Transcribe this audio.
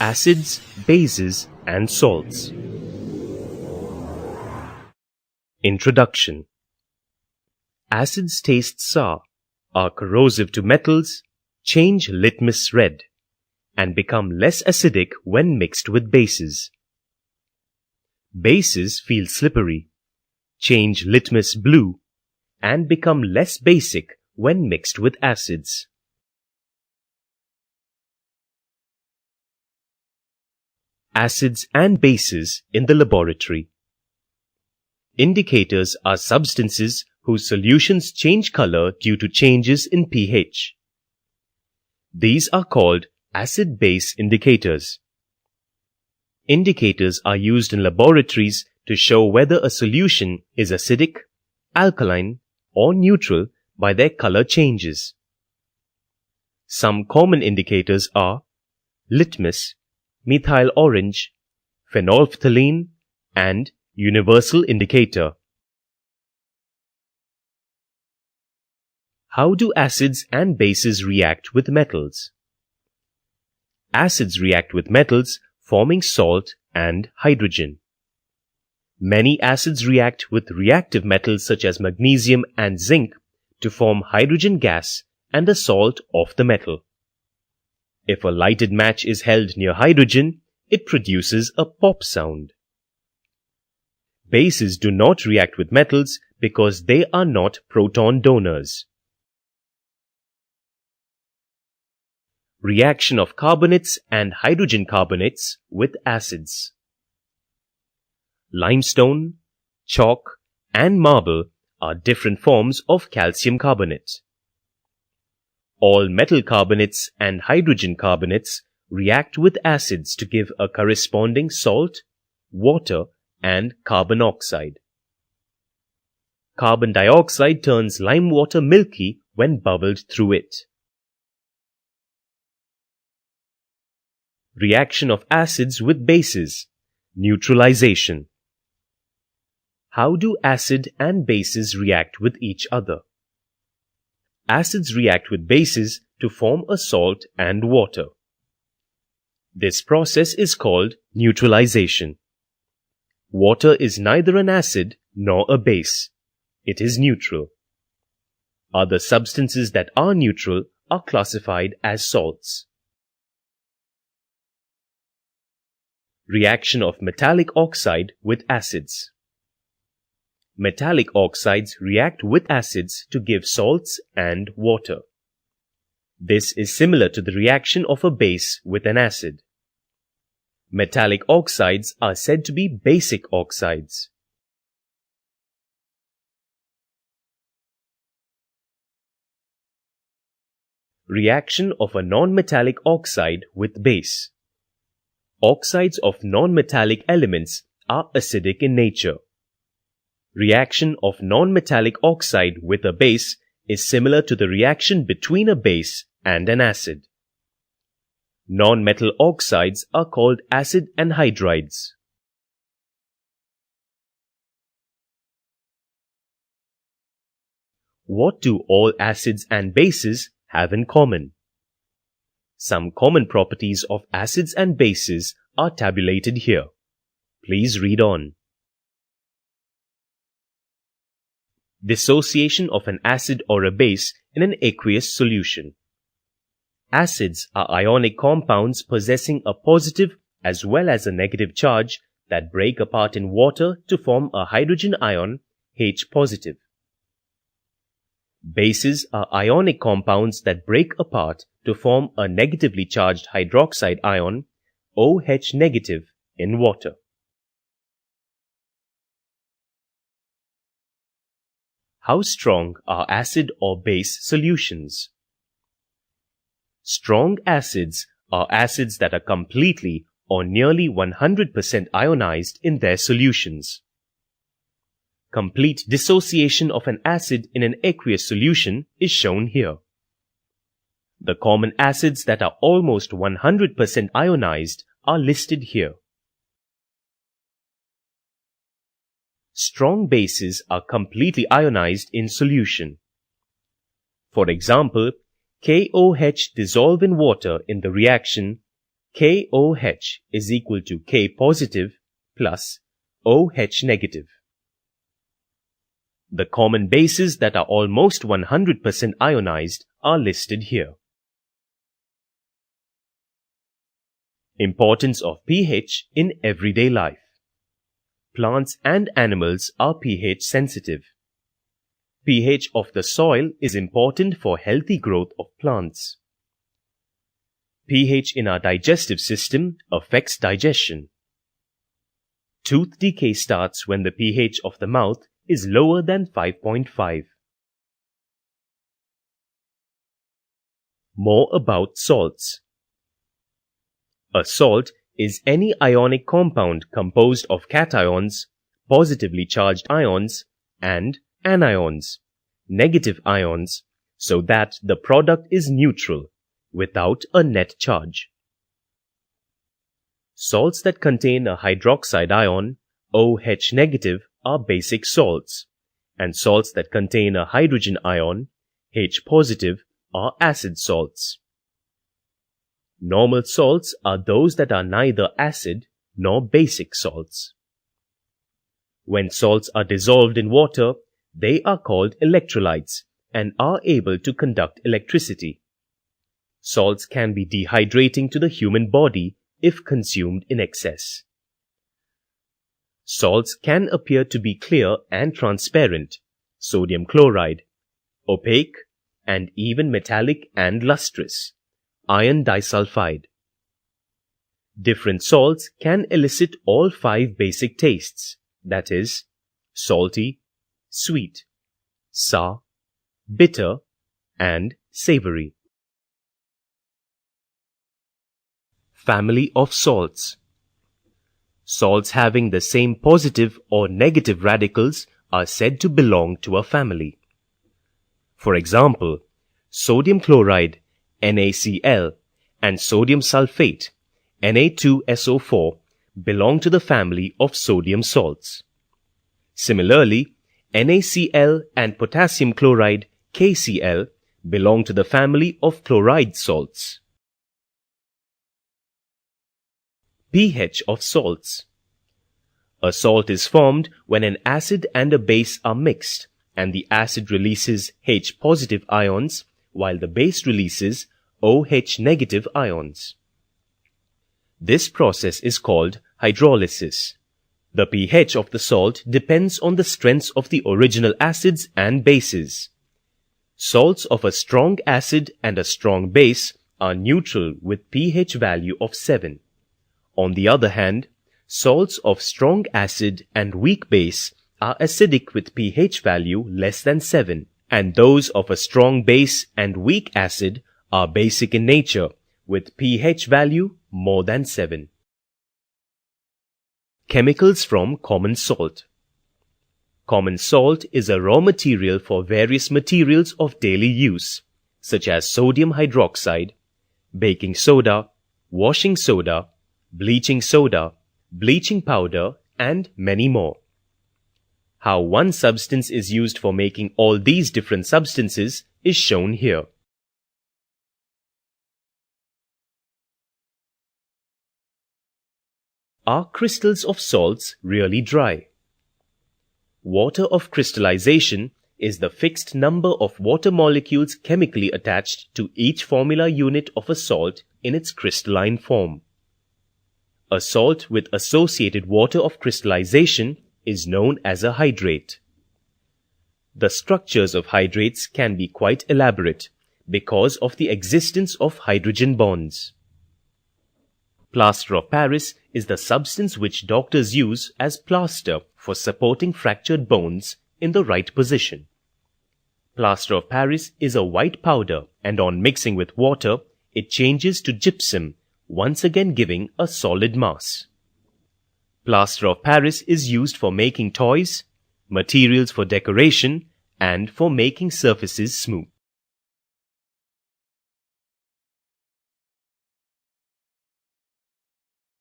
Acids, bases, and salts. Introduction. Acids taste sour, are corrosive to metals, change litmus red, and become less acidic when mixed with bases. Bases feel slippery, change litmus blue, and become less basic when mixed with acids. Acids and bases in the laboratory. Indicators are substances whose solutions change color due to changes in pH. These are called acid-base indicators. Indicators are used in laboratories to show whether a solution is acidic, alkaline, or neutral by their color changes. Some common indicators are litmus, methyl orange, phenolphthalein, and universal indicator. How do acids and bases react with metals? Acids react with metals, forming salt and hydrogen. Many acids react with reactive metals such as magnesium and zinc to form hydrogen gas and a salt of the metal. If a lighted match is held near hydrogen, it produces a pop sound. Bases do not react with metals because they are not proton donors. Reaction of carbonates and hydrogen carbonates with acids. Limestone, chalk, and marble are different forms of calcium carbonate. All metal carbonates and hydrogen carbonates react with acids to give a corresponding salt, water, and carbon oxide. Carbon dioxide turns lime water milky when bubbled through it. Reaction of acids with bases. Neutralization. How do acid and bases react with each other? Acids react with bases to form a salt and water. This process is called neutralization. Water is neither an acid nor a base. It is neutral. Other substances that are neutral are classified as salts. Reaction of metallic oxide with acids. Metallic oxides react with acids to give salts and water. This is similar to the reaction of a base with an acid. Metallic oxides are said to be basic oxides. Reaction of a non-metallic oxide with base. Oxides of non-metallic elements are acidic in nature. Reaction of non-metallic oxide with a base is similar to the reaction between a base and an acid. Non-metal oxides are called acid anhydrides. What do all acids and bases have in common? Some common properties of acids and bases are tabulated here. Please read on. Dissociation of an acid or a base in an aqueous solution. Acids are ionic compounds possessing a positive as well as a negative charge that break apart in water to form a hydrogen ion, H positive. Bases are ionic compounds that break apart to form a negatively charged hydroxide ion, OH negative, in water. How strong are acid or base solutions? Strong acids are acids that are completely or nearly 100% ionized in their solutions. Complete dissociation of an acid in an aqueous solution is shown here. The common acids that are almost 100% ionized are listed here. Strong bases are completely ionized in solution. For example, KOH dissolve in water in the reaction KOH is equal to K positive plus OH negative. The common bases that are almost 100% ionized are listed here. Importance of pH in everyday life. Plants and animals are pH sensitive. pH of the soil is important for healthy growth of plants. pH in our digestive system affects digestion. Tooth decay starts when the pH of the mouth is lower than 5.5. More about salts. A salt is any ionic compound composed of cations, positively charged ions, and anions, negative ions, so that the product is neutral, without a net charge. Salts that contain a hydroxide ion, OH negative, are basic salts, and salts that contain a hydrogen ion, H positive, are acid salts. Normal salts are those that are neither acid nor basic salts. When salts are dissolved in water, they are called electrolytes and are able to conduct electricity. Salts can be dehydrating to the human body if consumed in excess. Salts can appear to be clear and transparent, sodium chloride, opaque, and even metallic and lustrous, iron disulfide. Different salts can elicit all 5 basic tastes, that is, salty, sweet, sour, bitter, and savory. Family of salts. Salts having the same positive or negative radicals are said to belong to a family. For example, sodium chloride, NaCl, and sodium sulfate, Na2SO4, belong to the family of sodium salts. Similarly, NaCl and potassium chloride, KCl, belong to the family of chloride salts. pH of salts. A salt is formed when an acid and a base are mixed, and the acid releases H positive ions, while the base releases OH negative ions. This process is called hydrolysis. The pH of the salt depends on the strengths of the original acids and bases. Salts of a strong acid and a strong base are neutral with pH value of 7. On the other hand, salts of strong acid and weak base are acidic with pH value less than 7, and those of a strong base and weak acid are basic in nature with pH value more than 7. Chemicals from common salt. Common salt is a raw material for various materials of daily use, such as sodium hydroxide, baking soda, washing soda, bleaching soda, bleaching powder, and many more. How one substance is used for making all these different substances is shown here. Are crystals of salts really dry? Water of crystallization is the fixed number of water molecules chemically attached to each formula unit of a salt in its crystalline form. A salt with associated water of crystallization is known as a hydrate. The structures of hydrates can be quite elaborate because of the existence of hydrogen bonds. Plaster of Paris is the substance which doctors use as plaster for supporting fractured bones in the right position. Plaster of Paris is a white powder, and on mixing with water, it changes to gypsum, once again giving a solid mass. Plaster of Paris is used for making toys, materials for decoration, and for making surfaces smooth.